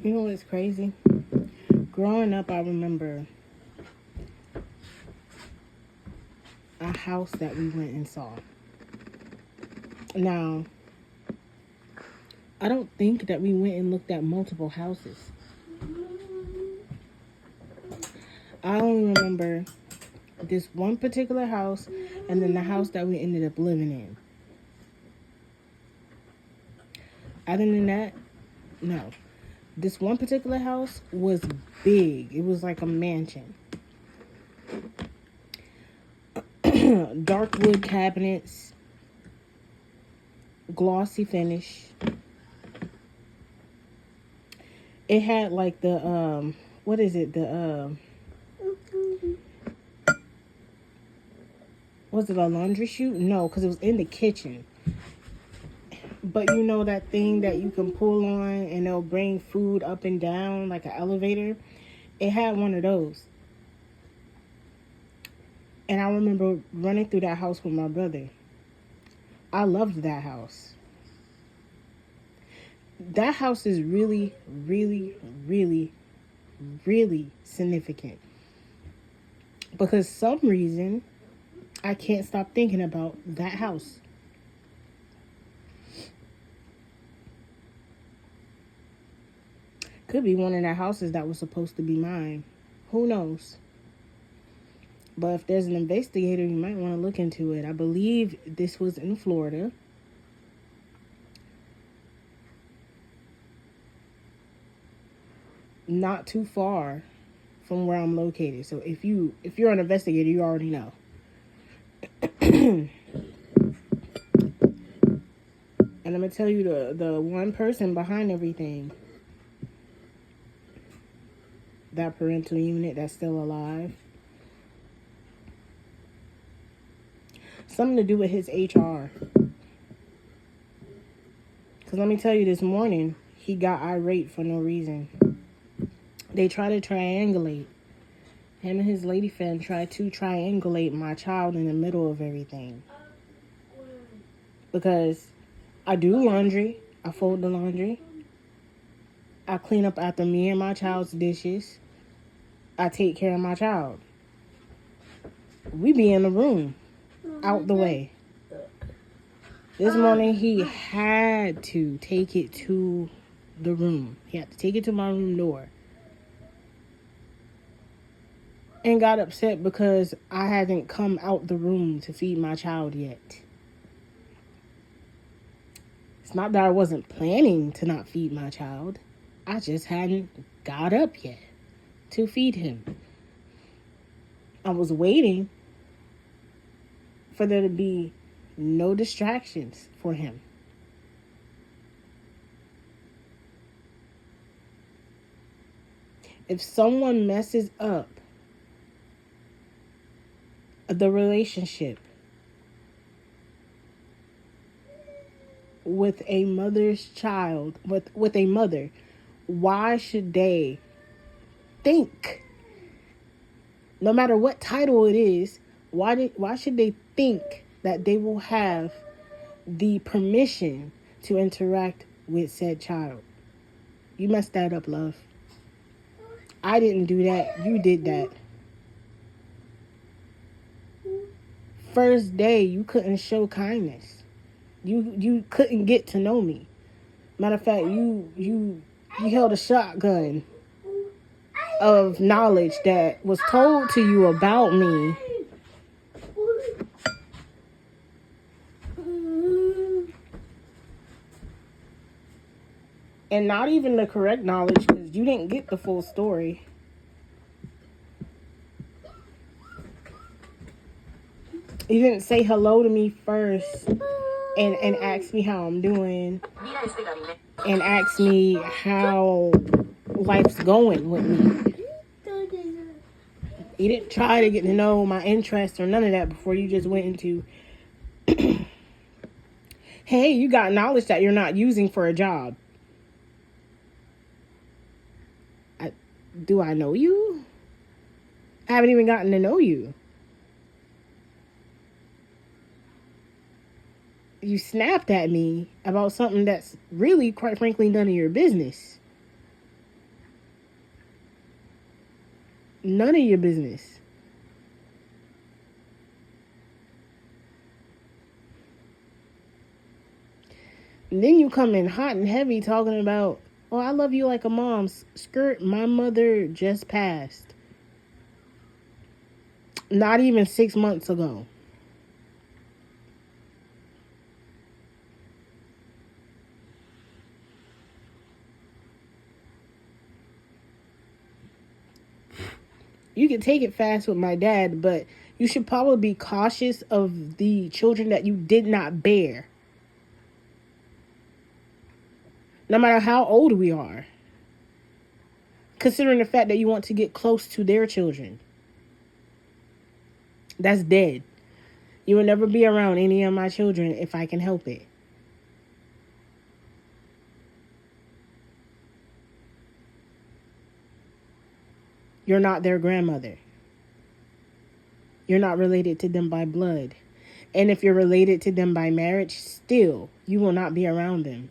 You know what's crazy? Growing up, I remember a house that we went and saw. Now, I don't think that we went and looked at multiple houses. I only remember this one particular house and then the house that we ended up living in. Other than that, no. This one particular house was big. It was like a mansion. Dark wood cabinets, glossy finish. It had like the what is it? Was it a laundry chute? No, because it was in the kitchen. But you know that thing that you can pull on and it'll bring food up and down like an elevator? It had one of those. And I remember running through that house with my brother. I loved that house. That house is really, really, really, really significant. Because some reason, I can't stop thinking about that house. Could be one of the houses that was supposed to be mine. Who knows? But if there's an investigator, you might want to look into it. I believe this was in Florida. Not too far from where I'm located. So if you're an investigator, you already know. And I'm going to tell you the one person behind everything. That parental unit that's still alive. Something to do with his HR. Because let me tell you, this morning, he got irate for no reason. They tried to triangulate. Him and his lady friend tried to triangulate my child in the middle of everything. Because I do laundry. I fold the laundry. I clean up after me and my child's dishes. I take care of my child. We be in the room, out the way. This morning, he had to take it to the room. He had to take it to my room door. And got upset because I hadn't come out the room to feed my child yet. It's not that I wasn't planning to not feed my child. I just hadn't got up yet to feed him. I was waiting for there to be no distractions for him. If someone messes up the relationship with a mother's child, with a mother, why should they think, no matter what title it is, why should they think that they will have the permission to interact with said child? You messed that up, love. I didn't do that. You did that. First day, you couldn't show kindness. You couldn't get to know me. Matter of fact, you held a shotgun of knowledge that was told to you about me. And not even the correct knowledge, because you didn't get the full story. You didn't say hello to me first and ask me how I'm doing. And ask me how life's going with me. You didn't try to get to know my interests or none of that before you just went into, hey, you got knowledge that you're not using for a job. Do I know you? I haven't even gotten to know you. You snapped at me about something that's really, quite frankly, none of your business. None of your business. And then you come in hot and heavy talking about, oh, I love you like a mom. Skirt, my mother just passed. Not even 6 months ago. You can take it fast with my dad, but you should probably be cautious of the children that you did not bear. No matter how old we are. Considering the fact that you want to get close to their children. That's dead. You will never be around any of my children if I can help it. You're not their grandmother. You're not related to them by blood. And if you're related to them by marriage, still, you will not be around them.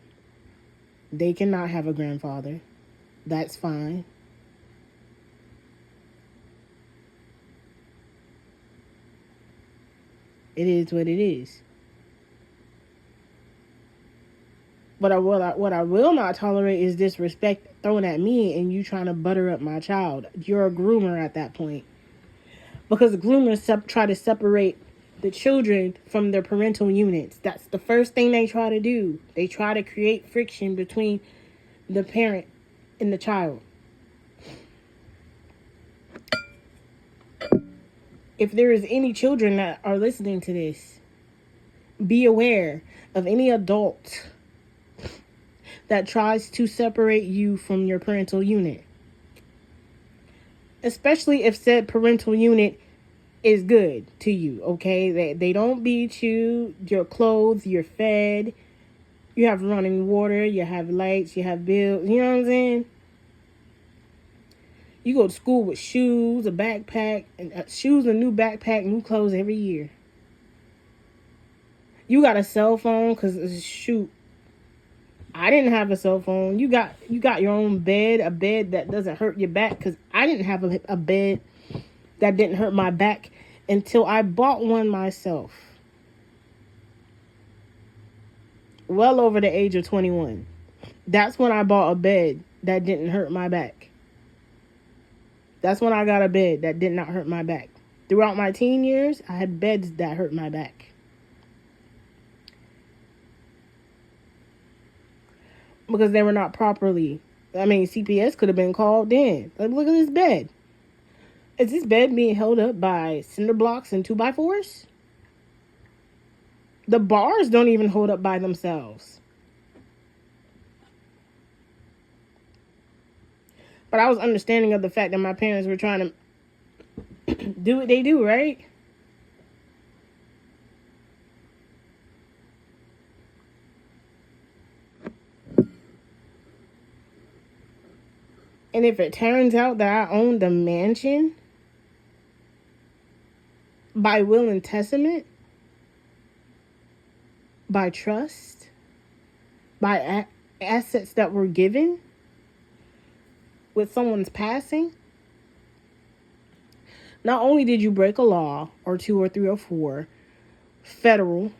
They cannot have a grandfather. That's fine. It is what it is. But what I will not tolerate is disrespect thrown at me and you trying to butter up my child. You're a groomer at that point. Because groomers try to separate the children from their parental units. That's the first thing they try to do. They try to create friction between the parent and the child. If there is any children that are listening to this, be aware of any adult that tries to separate you from your parental unit. Especially if said parental unit is good to you, okay? They don't beat you, you're clothed, you're fed, you have running water, you have lights, you have bills, you know what I'm saying? You go to school with shoes, a backpack, and shoes, a new backpack, new clothes every year. You got a cell phone, because shoot, I didn't have a cell phone. You got your own bed, a bed that doesn't hurt your back, because I didn't have a bed that didn't hurt my back until I bought one myself. Well over the age of 21. That's when I bought a bed that didn't hurt my back. That's when I got a bed that did not hurt my back. Throughout my teen years, I had beds that hurt my back. Because they were not properly. CPS could have been called in. Like, look at this bed. Is this bed being held up by cinder blocks and 2x4s? The bars don't even hold up by themselves. But I was understanding of the fact that my parents were trying to do what they do, right? And if it turns out that I owned a mansion by will and testament, by trust, by assets that were given with someone's passing, not only did you break a law or 2 or 3 or 4, federal,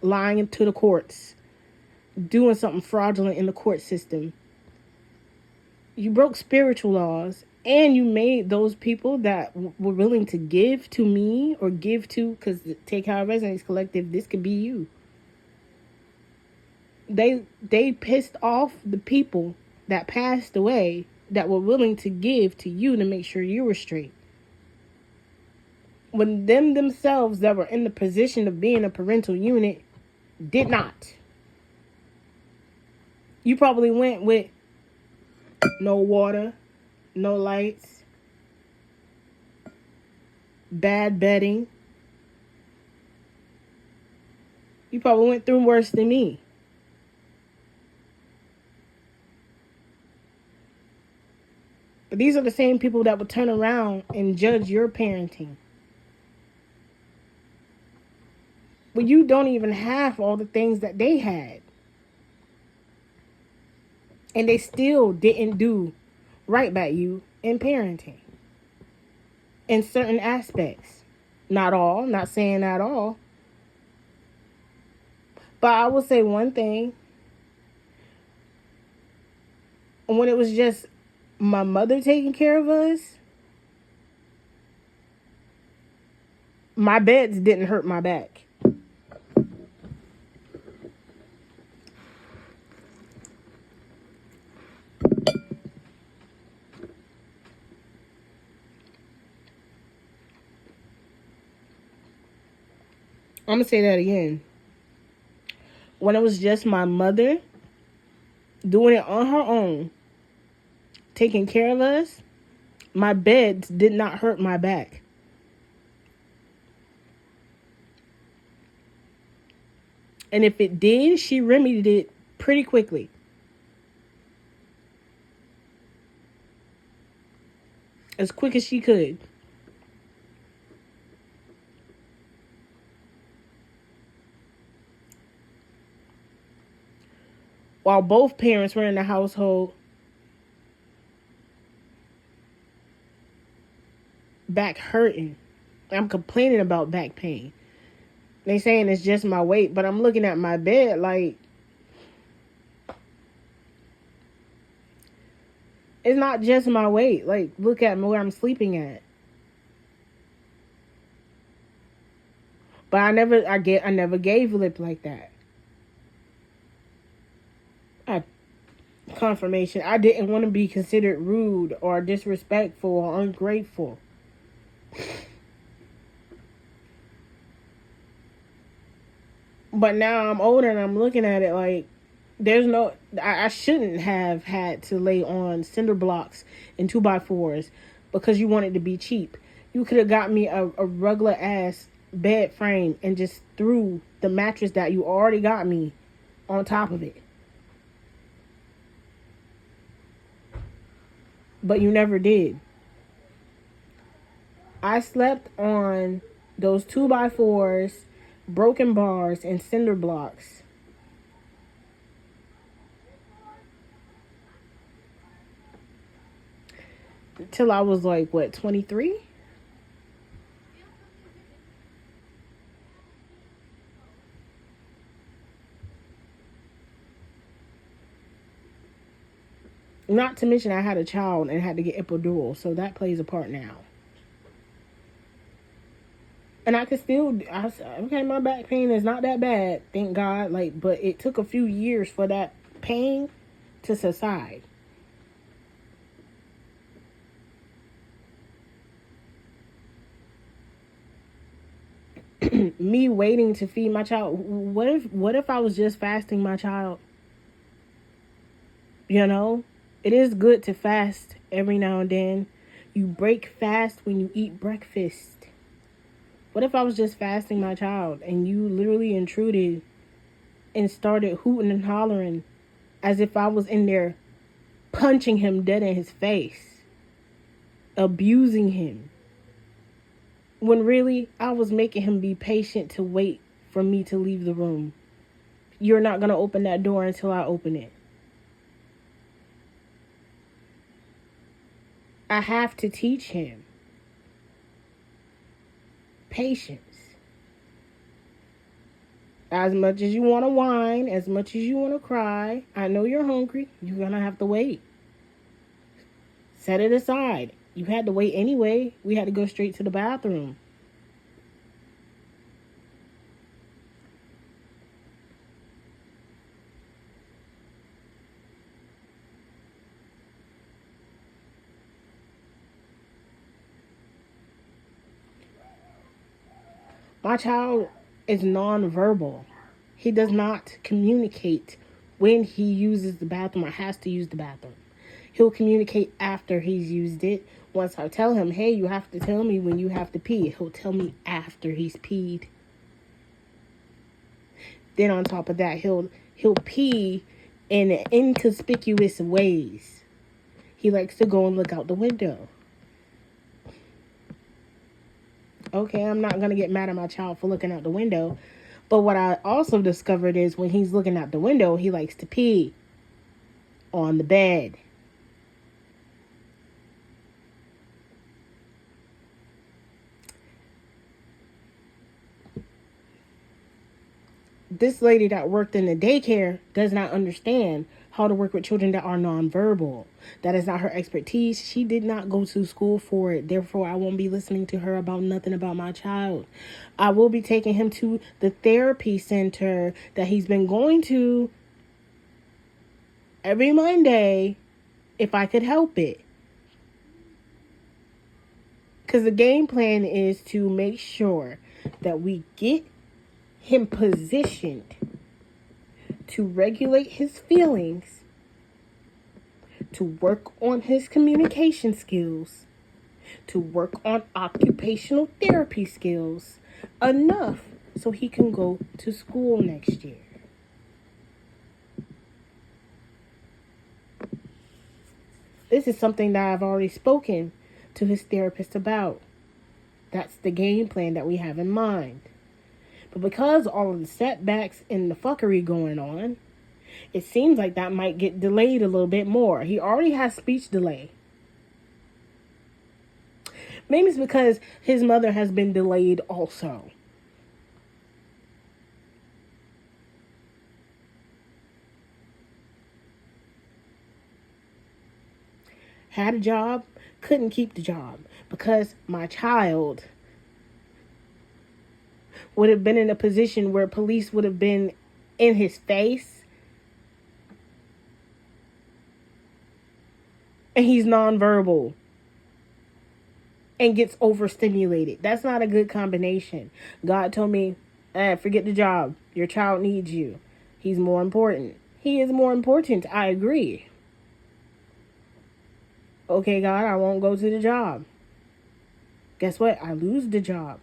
lying to the courts, doing something fraudulent in the court system, you broke spiritual laws, and you made those people that were willing to give to me or give to, because Take How It Resonates Collective, this could be you. They pissed off the people that passed away that were willing to give to you to make sure you were straight. When them themselves that were in the position of being a parental unit did not. You probably went with no water, no lights, bad bedding. You probably went through worse than me. But these are the same people that would turn around and judge your parenting. But you don't even have all the things that they had. And they still didn't do right by you. in parenting in certain aspects. Not all, not saying at all. But I will say one thing. When it was just my mother taking care of us, my beds didn't hurt my back. I'm going to say that again. When it was just my mother doing it on her own, taking care of us, my beds did not hurt my back. And if it did, she remedied it pretty quickly. As quick as she could. While both parents were in the household, back hurting. I'm complaining about back pain. They saying it's just my weight, but I'm looking at my bed like it's not just my weight. Like, look at where I'm sleeping at. But I never gave lip like that. Confirmation. I didn't want to be considered rude or disrespectful or ungrateful. But now I'm older and I'm looking at it like I shouldn't have had to lay on cinder blocks and 2x4s because you wanted to be cheap. You could have got me a regular ass bed frame and just threw the mattress that you already got me on top of it. But you never did. I slept on those 2x4s, broken bars, and cinder blocks till I was like, 23? Not to mention I had a child and had to get epidural, so that plays a part now. And I could still, okay, my back pain is not that bad, thank God. But it took a few years for that pain to subside. Me waiting to feed my child. What if I was just fasting my child? You know, it is good to fast every now and then. You break fast when you eat breakfast. What if I was just fasting my child and you literally intruded and started hooting and hollering as if I was in there punching him dead in his face, abusing him, when really I was making him be patient to wait for me to leave the room. You're not going to open that door until I open it. I have to teach him patience. As much as you want to whine, as much as you want to cry, I know you're hungry. You're going to have to wait. Set it aside. You had to wait anyway. We had to go straight to the bathroom. My child is nonverbal. He does not communicate when he uses the bathroom or has to use the bathroom. He'll communicate after he's used it. Once I tell him, hey, you have to tell me when you have to pee, he'll tell me after he's peed. Then on top of that, he'll pee in inconspicuous ways. He likes to go and look out the window. Okay, I'm not going to get mad at my child for looking out the window. But what I also discovered is when he's looking out the window, he likes to pee on the bed. this lady that worked in the daycare does not understand how to work with children that are nonverbal. That is not her expertise. She did not go to school for it. Therefore, I won't be listening to her about nothing about my child. I will be taking him to the therapy center that he's been going to every Monday if I could help it. Because the game plan is to make sure that we get him positioned to regulate his feelings, to work on his communication skills, to work on occupational therapy skills enough so he can go to school next year. This is something that I've already spoken to his therapist about. That's the game plan that we have in mind. But because all of the setbacks and the fuckery going on, it seems like that might get delayed a little bit more. He already has speech delay. Maybe it's because his mother has been delayed also. Had a job, couldn't keep the job because my child would have been in a position where police would have been in his face. And he's nonverbal and gets overstimulated. That's not a good combination. God told me, forget the job. Your child needs you. He's more important. He is more important. I agree. Okay, God, I won't go to the job. Guess what? I lose the job.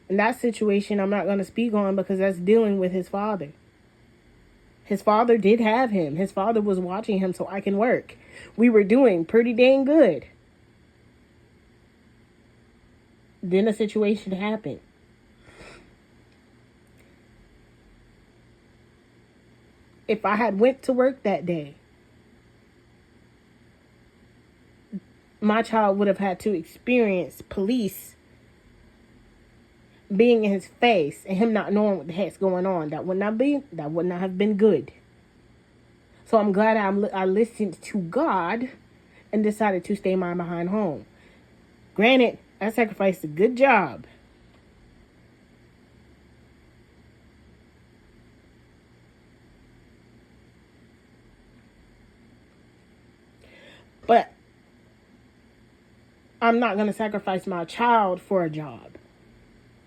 And that situation I'm not going to speak on because that's dealing with his father. His father did have him. His father was watching him so I can work. We were doing pretty dang good. Then a situation happened. If I had went to work that day, my child would have had to experience police being in his face and him not knowing what the heck's going on. That would not have been good. So I'm glad I listened to God and decided to stay my behind home. Granted, I sacrificed a good job. But I'm not going to sacrifice my child for a job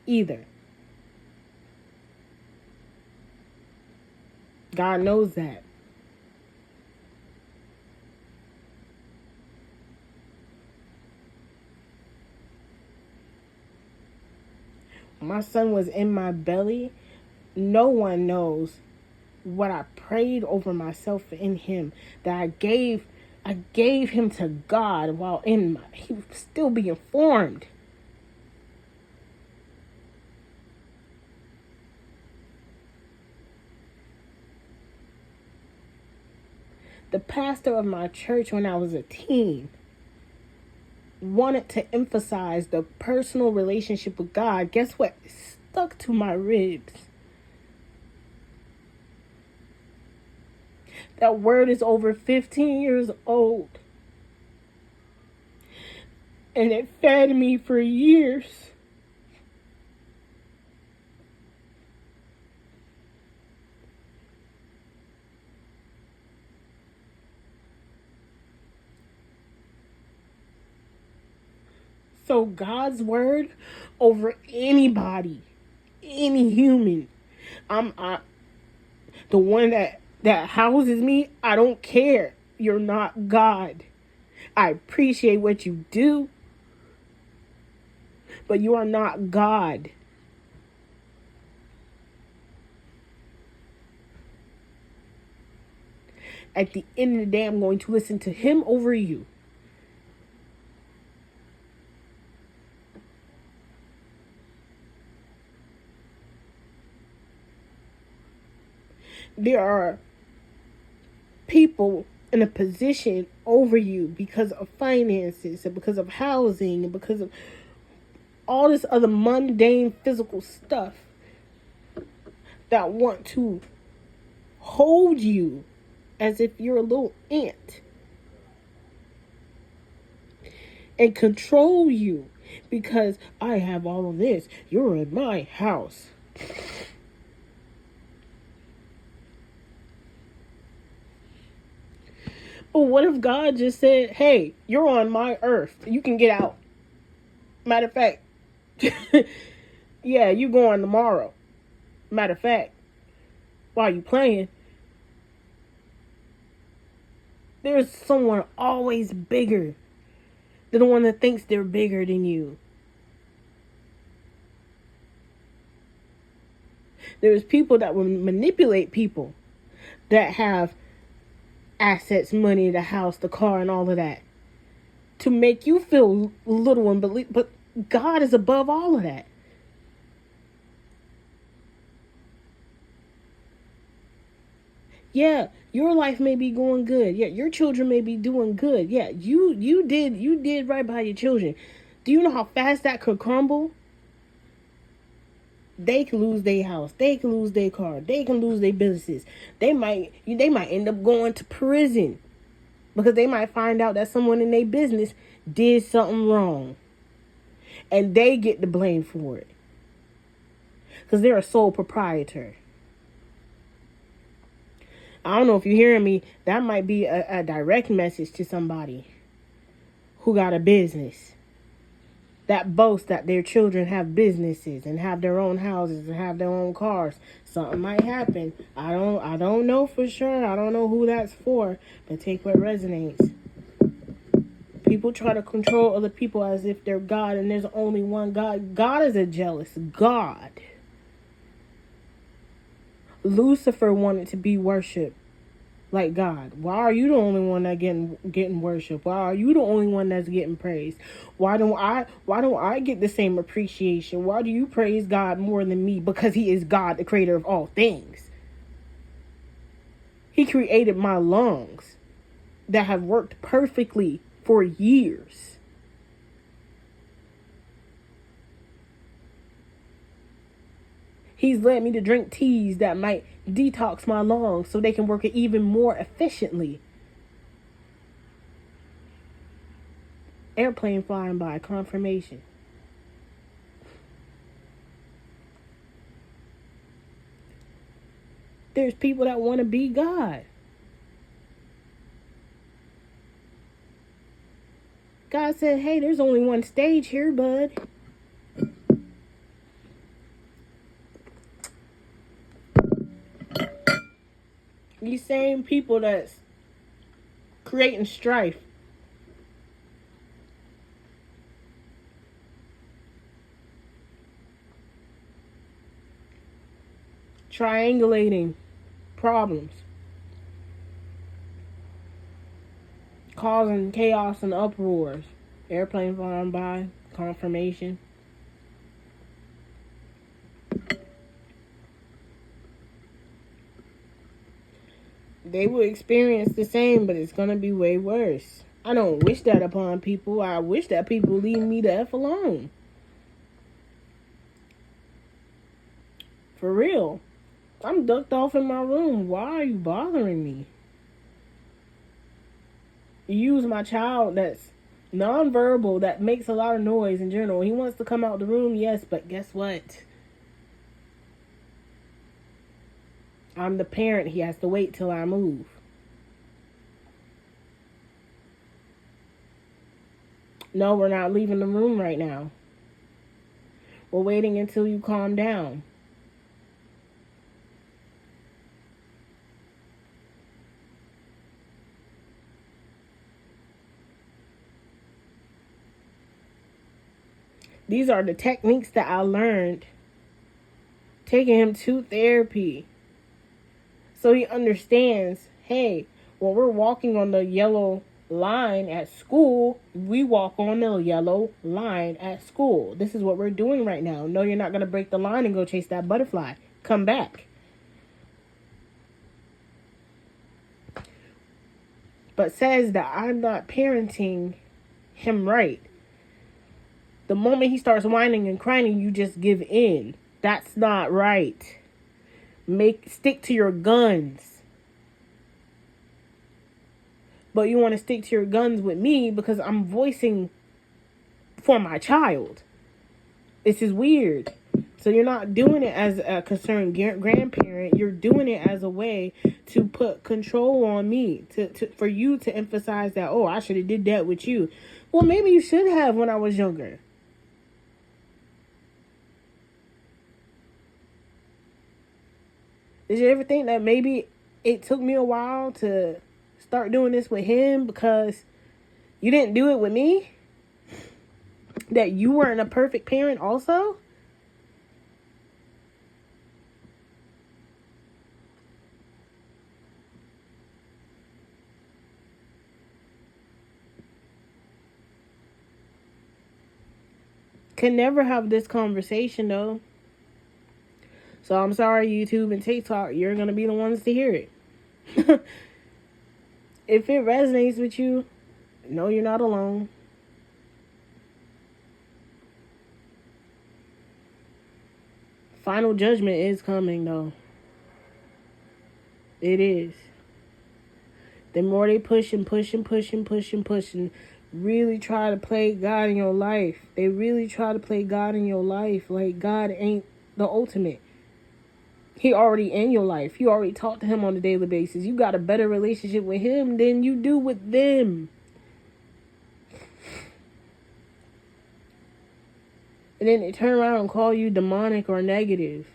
either. God knows that. My son was in my belly. No one knows what I prayed over myself in him, that I gave him to God while he was still being formed. The pastor of my church when I was a teen wanted to emphasize the personal relationship with God. Guess what? It stuck to my ribs. That word is over 15 years old. And it fed me for years. So God's word over anybody, any human. The one that houses me, I don't care. You're not God. I appreciate what you do, but you are not God. At the end of the day, I'm going to listen to him over you. There are people in a position over you because of finances and because of housing and because of all this other mundane physical stuff that want to hold you as if you're a little ant and control you because I have all of this. You're in my house. But what if God just said, hey, you're on my earth. You can get out. Matter of fact, yeah, you going tomorrow. Matter of fact, while you playing, there's someone always bigger than the one that thinks they're bigger than you. There's people that will manipulate people that have assets, money, the house, the car, and all of that to make you feel little and believe. But God is above all of that. Yeah, your life may be going good. Yeah, your children may be doing good. Yeah, you did right by your children. Do you know how fast that could crumble? They can lose their house. They can lose their car. They can lose their businesses. They might end up going to prison because they might find out that someone in their business did something wrong, and they get the blame for it because they're a sole proprietor. I don't know if you're hearing me. That might be a direct message to somebody who got a business that boasts that their children have businesses and have their own houses and have their own cars. Something might happen. I don't know for sure. I don't know who that's for, but take what resonates. People try to control other people as if they're God, and there's only one God. God is a jealous God. Lucifer wanted to be worshipped like God. Why are you the only one that getting worship? Why are you the only one that's getting praised? Why don't I get the same appreciation? Why do you praise God more than me? Because he is God, the creator of all things. He created my lungs that have worked perfectly for years. He's led me to drink teas that might detox my lungs so they can work even more efficiently. Airplane flying by, confirmation. There's people that want to be God. God said, hey, there's only one stage here, bud. These same people that's creating strife, triangulating problems, causing chaos and uproars. Airplane flying by, confirmation. They will experience the same, but it's going to be way worse. I don't wish that upon people. I wish that people leave me the F alone. For real. I'm ducked off in my room. Why are you bothering me? You use my child that's nonverbal, that makes a lot of noise in general. He wants to come out the room, yes, but guess what? I'm the parent. He has to wait till I move. No, we're not leaving the room right now. We're waiting until you calm down. These are the techniques that I learned taking him to therapy. So he understands, hey, when we're walking on the yellow line at school, we walk on the yellow line at school. This is what we're doing right now. No, you're not going to break the line and go chase that butterfly. Come back. But says that I'm not parenting him right. The moment he starts whining and crying, you just give in. That's not right. Stick to your guns. But you want to stick to your guns with me because I'm voicing for my child. This is weird. So you're not doing it as a concerned grandparent. You're doing it as a way to put control on me. For you to emphasize that, oh, I should have did that with you. Well, maybe you should have when I was younger. Did you ever think that maybe it took me a while to start doing this with him because you didn't do it with me? That you weren't a perfect parent also? Can never have this conversation though. So I'm sorry, YouTube and TikTok, you're going to be the ones to hear it. If it resonates with you, no, you're not alone. Final judgment is coming though. It is. The more they push and really try to play God in your life. They really try to play God in your life. Like God ain't the ultimate. He already in your life. You already talk to him on a daily basis. You got a better relationship with him than you do with them. And then they turn around and call you demonic or negative.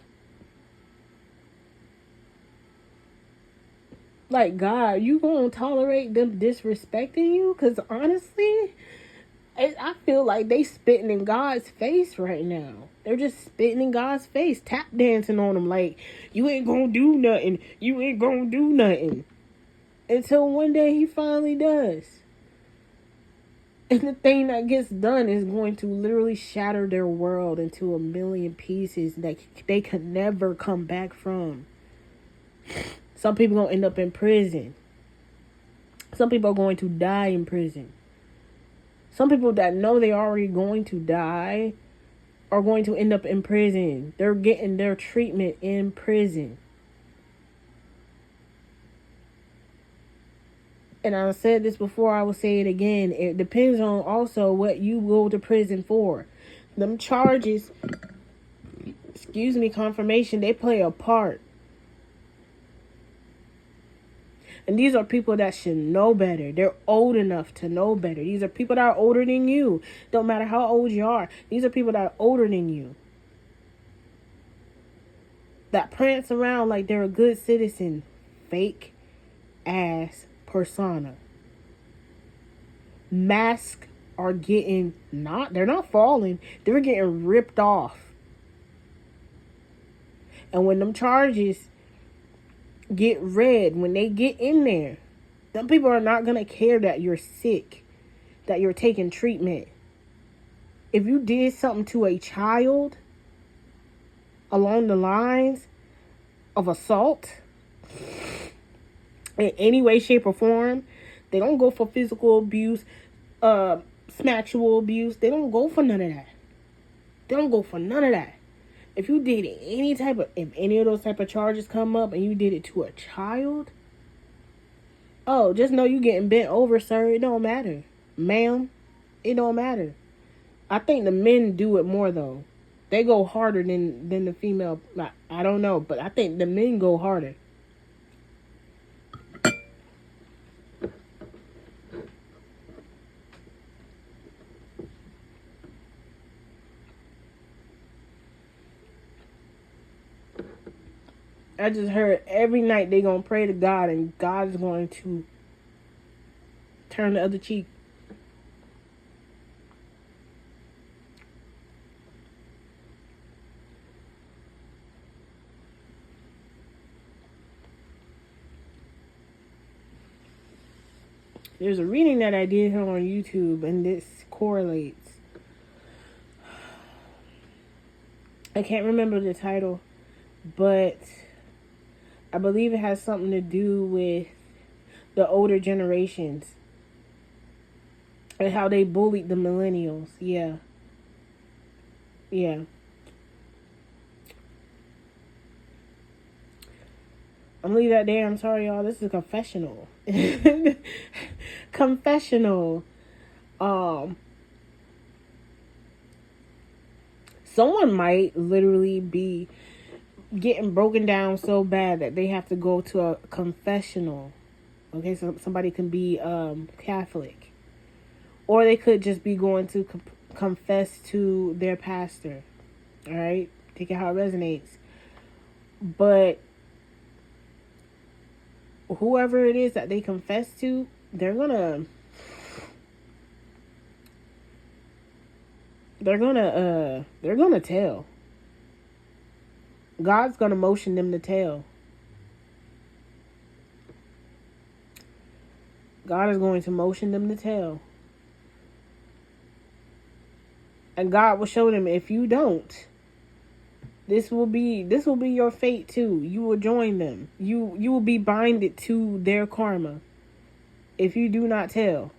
Like, God, you gonna tolerate them disrespecting you? Because honestly, I feel like they spitting in God's face right now. They're just spitting in God's face, tap dancing on him like, you ain't gonna do nothing. You ain't gonna do nothing. Until one day he finally does. And the thing that gets done is going to literally shatter their world into a million pieces that they could never come back from. Some people gonna end up in prison. Some people are going to die in prison. Some people that know they're already going to die are going to end up in prison. They're getting their treatment in prison. And I said this before, I will say it again. It depends on also what you go to prison for. Them charges, confirmation, they play a part. And these are people that should know better. They're old enough to know better. These are people that are older than you. Don't matter how old you are. These are people that are older than you. That prance around like they're a good citizen. Fake ass persona. Masks are getting they're not falling. They're getting ripped off. And when them charges get read, when they get in there, some people are not going to care that you're sick, that you're taking treatment. If you did something to a child along the lines of assault in any way, shape, or form, they don't go for physical abuse, sexual abuse. They don't go for none of that. They don't go for none of that. If you did if any of those type of charges come up and you did it to a child, oh, just know you getting bent over, sir. It don't matter. Ma'am, it don't matter. I think the men do it more, though. They go harder than the female. I don't know, but I think the men go harder. I just heard every night they gonna pray to God and God is going to turn the other cheek. There's a reading that I did here on YouTube and this correlates. I can't remember the title, but I believe it has something to do with the older generations and how they bullied the millennials. Yeah. Yeah. I'm gonna leave that there. I'm sorry, y'all. This is a confessional. Confessional. Um, Someone might literally be getting broken down so bad that they have to go to a confessional. Okay, so somebody can be Catholic, or they could just be going to confess to their pastor. All right, take it how it resonates. But whoever it is that they confess to, they're gonna tell. God's gonna motion them to tell. God is going to motion them to tell. And God will show them, if you don't, this will be your fate too. You will join them. You will be binded to their karma if you do not tell.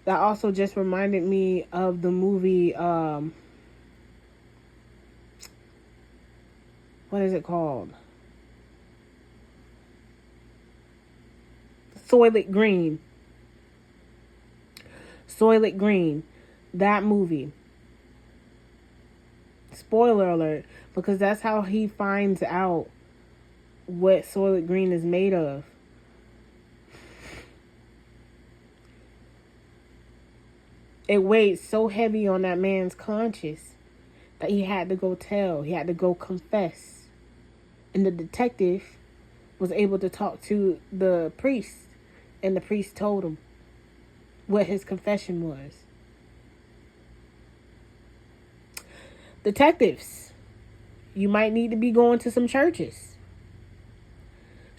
That also just reminded me of the movie, what is it called? Soylent Green. Soylent Green. That movie. Spoiler alert, because that's how he finds out what Soylent Green is made of. It weighed so heavy on that man's conscience that he had to go tell. He had to go confess. And the detective was able to talk to the priest. And the priest told him what his confession was. Detectives, you might need to be going to some churches.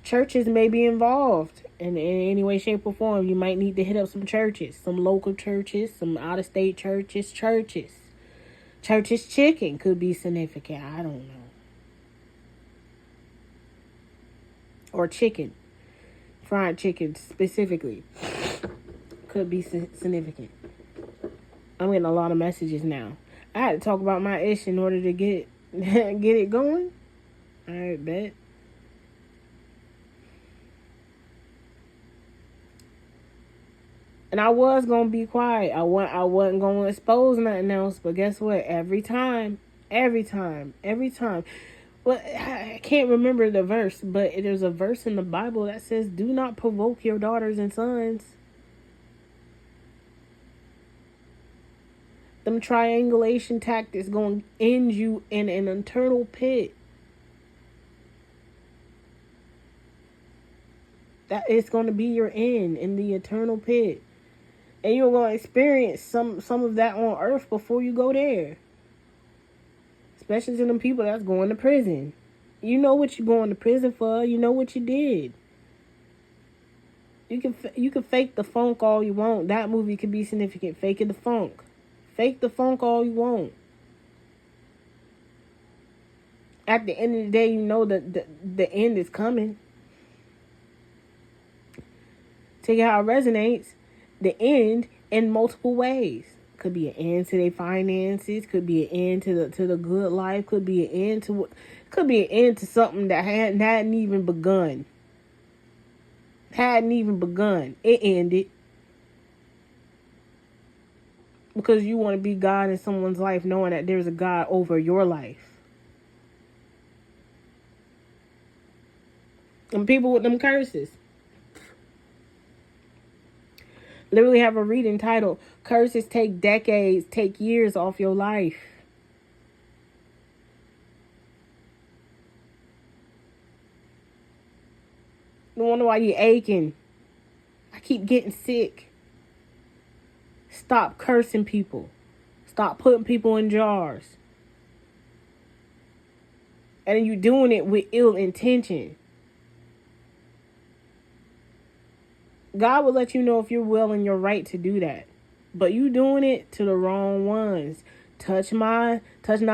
Churches may be involved in any way, shape, or form. You might need to hit up some churches, some local churches, some out-of-state churches. Church's chicken could be significant. I don't know. Or chicken. Fried chicken specifically could be significant. I'm getting a lot of messages now. I had to talk about my ish in order to get it going. I bet. And I was gonna be quiet. I wasn't gonna expose nothing else. But guess what? Every time. Well, I can't remember the verse, but there's a verse in the Bible that says, "Do not provoke your daughters and sons." Them triangulation tactics gonna end you in an eternal pit. That it's gonna be your end in the eternal pit. And you're going to experience some of that on earth before you go there. Especially to them people that's going to prison. You know what you're going to prison for. You know what you did. You can fake the funk all you want. That movie could be significant. Faking the funk. Fake the funk all you want. At the end of the day, you know that the end is coming. Take it how it resonates. The end in multiple ways. Could be an end to their finances. Could be an end to the good life. Could be an end to something that hadn't even begun. It ended because you want to be God in someone's life, knowing that there's a God over your life. And people with them curses literally have a reading titled, "Curses Take Decades, Take Years Off Your Life." No wonder why you're aching. I keep getting sick. Stop cursing people. Stop putting people in jars. And you're doing it with ill intention. God will let you know if you're well and you're right to do that. But you doing it to the wrong ones. Touch not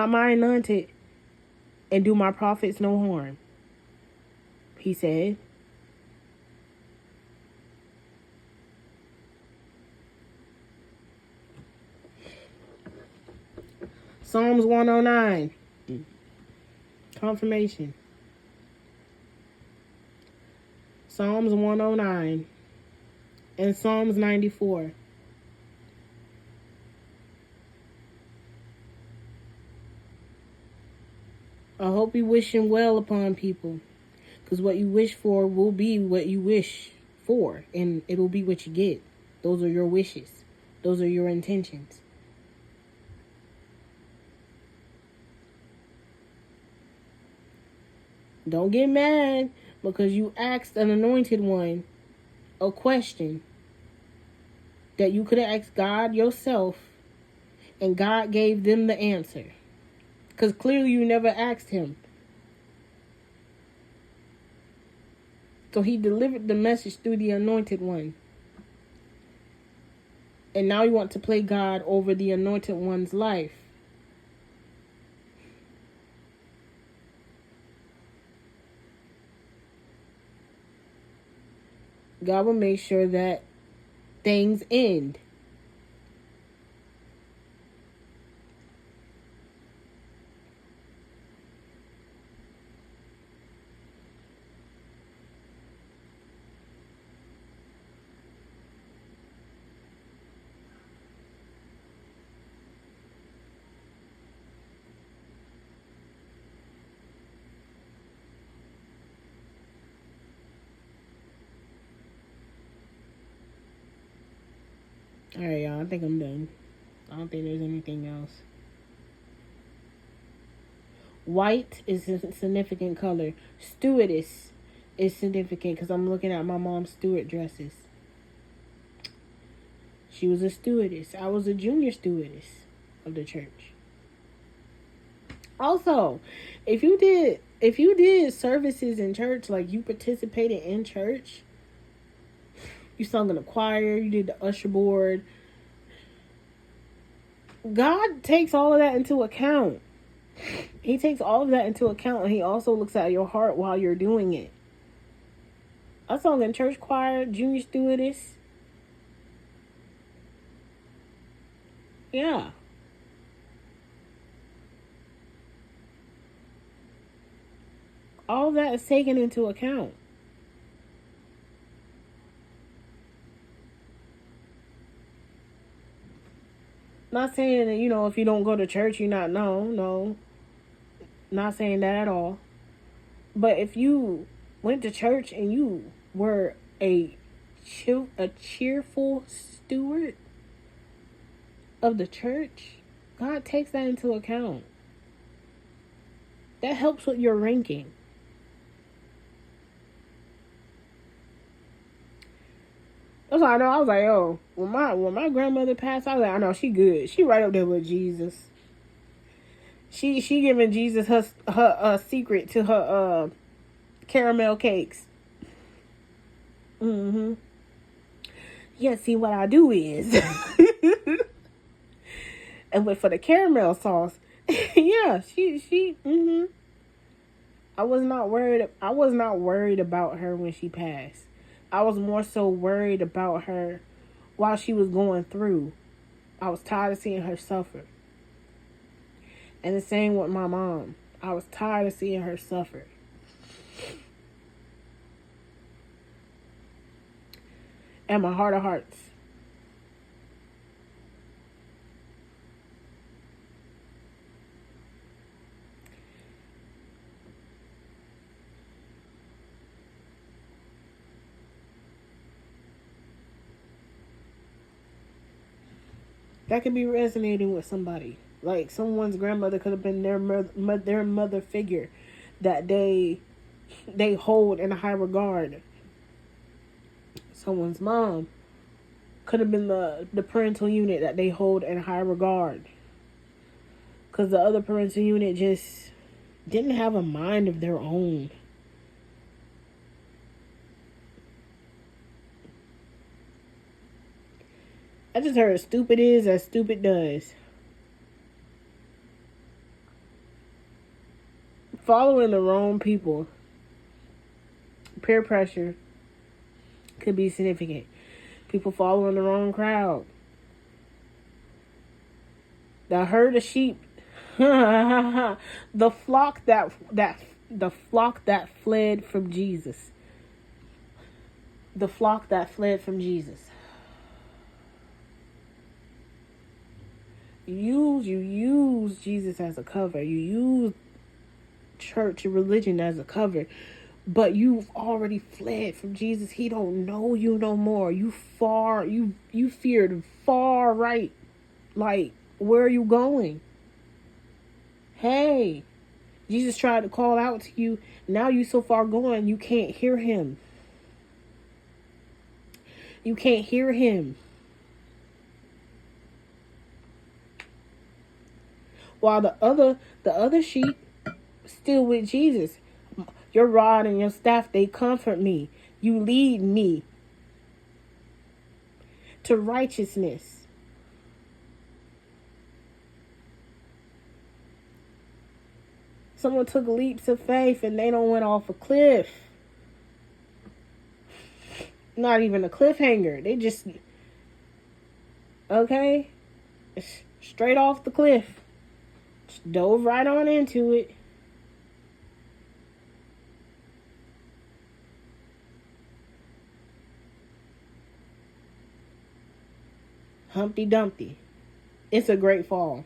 my anointed, and do my prophets no harm, he said. Psalms 109. Confirmation. Psalms 109 and Psalms 94. I hope you wishing well upon people, because what you wish for will be what you wish for, and it'll be what you get. Those are your wishes. Those are your intentions. Don't get mad because you asked an anointed one a question that you could have asked God yourself, and God gave them the answer. Because clearly you never asked him. So he delivered the message through the anointed one. And now you want to play God over the anointed one's life. God will make sure that things end. Alright, y'all. I think I'm done. I don't think there's anything else. White is a significant color. Stewardess is significant because I'm looking at my mom's steward dresses. She was a stewardess. I was a junior stewardess of the church. Also, if you did services in church, like you participated in church, you sung in the choir, you did the usher board, God takes all of that into account. He takes all of that into account, and he also looks at your heart while you're doing it. I sung in church choir, junior stewardess. Yeah. All of that is taken into account. Not saying that, if you don't go to church, you're not, no. Not saying that at all. But if you went to church and you were a cheerful steward of the church, God takes that into account. That helps with your ranking. That's all I know. I was like, oh, when my grandmother passed, I was like, I know she good. She right up there with Jesus. She giving Jesus her secret to her caramel cakes. Mm-hmm. Yeah, see what I do is and went for the caramel sauce. Yeah, she I was not worried about her when she passed. I was more so worried about her while she was going through. I was tired of seeing her suffer. And the same with my mom. I was tired of seeing her suffer. And my heart of hearts, that could be resonating with somebody. Like someone's grandmother could have been their mother figure that they hold in a high regard. Someone's mom could have been the parental unit that they hold in high regard. Because the other parental unit just didn't have a mind of their own. I just heard stupid is as stupid does. Following the wrong people, peer pressure could be significant. People following the wrong crowd. The herd of sheep The flock that fled from Jesus. The flock that fled from Jesus. You use Jesus as a cover. You use church and religion as a cover. But you've already fled from Jesus. He don't know you no more. You feared far right. Like, where are you going? Hey, Jesus tried to call out to you. Now you so far gone, you can't hear him. You can't hear him. While the other sheep still with Jesus. Your rod and your staff, they comfort me. You lead me to righteousness. Someone took leaps of faith and they don't went off a cliff. Not even a cliffhanger. They just, okay, straight off the cliff. Just dove right on into it. Humpty Dumpty. It's a great fall.